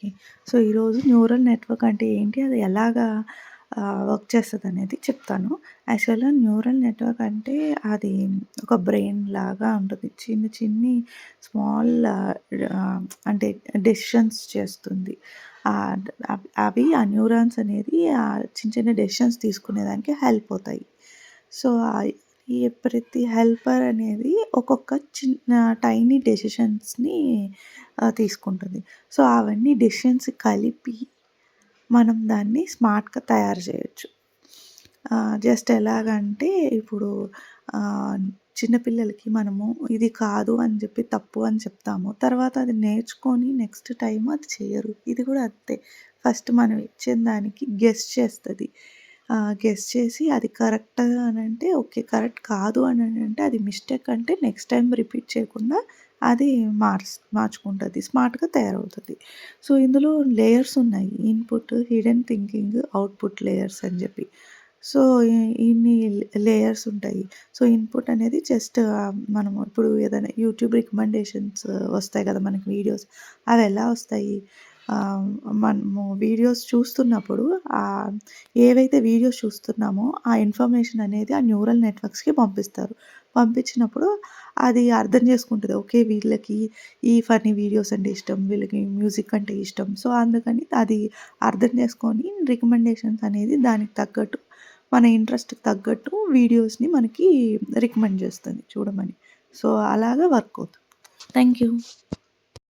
Okay. So, ఈరోజు neural network అంటే ఏంటి? అది ఎలాగా వర్క్ చేస్తదనేది చెప్తాను. యాక్చువల్‌గా న్యూరల్ నెట్వర్క్ అంటే అది ఒక బ్రెయిన్ లాగా ఉంటుంది. చిన్ని స్మాల్ అంటే డెసిషన్స్ చేస్తుంది. అవి ఆ న్యూరాన్స్ అనేది చిన్న డెసిషన్స్ తీసుకునేదానికి హెల్ప్ అవుతాయి. సో, ఈ ప్రతి హెల్పర్ అనేది ఒక్కొక్క చిన్న టైనీ డెసిషన్స్‌ని తీసుకుంటుంది. సో, అవన్నీ డెసిషన్స్ కలిపి మనం దాన్ని స్మార్ట్‌గా తయారు చేయొచ్చు. జస్ట్ ఎలాగంటే ఇప్పుడు ఆహ్, చిన్న పిల్లలకి మనము ఇది కాదు అని చెప్పి తప్పు అని చెప్తాము. తర్వాత అది నేర్చుకొని నెక్స్ట్ టైమ్ అది చెయ్యరు. ఇది కూడా అంతే. ఫస్ట్ మనం ఇచ్చిన దానికి గెస్ చేస్తది. గెస్ చేసి అది కరెక్ట్ అనంటే ఓకే. కరెక్ట్ కాదు అనంటే అది మిస్టేక్ అంటే నెక్స్ట్ టైమ్ రిపీట్ చేయకుండా అది మార్చుకుంటది. స్మార్ట్‌గా తయారవుతది. సో, ఇందులో లేయర్స్ ఉన్నాయి. Input, hidden thinking, output layers అని జెప్పి. సో, ఇన్ని లేయర్స్ ఉంటాయి. సో, ఇన్‌పుట్ అనేది జస్ట్ మనము ఇప్పుడు ఏదైనా యూట్యూబ్ రికమెండేషన్స్ వస్తాయి గదా! మనకి వీడియోస్. అవెలా వస్తాయి? ఆహ్, మనము వీడియోస్ చూస్తున్నప్పుడు ఏవైతే వీడియోస్ చూస్తున్నామో ఆ ఇన్ఫర్మేషన్ అనేది ఆ న్యూరల్ నెట్వర్క్స్‌కి పంపిస్తారు. పంపించినప్పుడు అది అర్థం చేసుకుంటది. ఓకే. వీళ్ళకి ఈ ఫన్నీ వీడియోస్ అంటే ఇష్టం. వీళ్ళకి మ్యూజిక్ అంటే ఇష్టం. సో, అందుకని అది అర్థం చేసుకొని రికమెండేషన్స్ అనేది దానికి తగ్గట్టు మన ఇంట్రెస్ట్‌కి తగ్గట్టు వీడియోస్‌ని మనకి రికమెండ్ చేస్తది చూడమని. సో, అలాగా వర్క్ అవుతుంది. Thank you.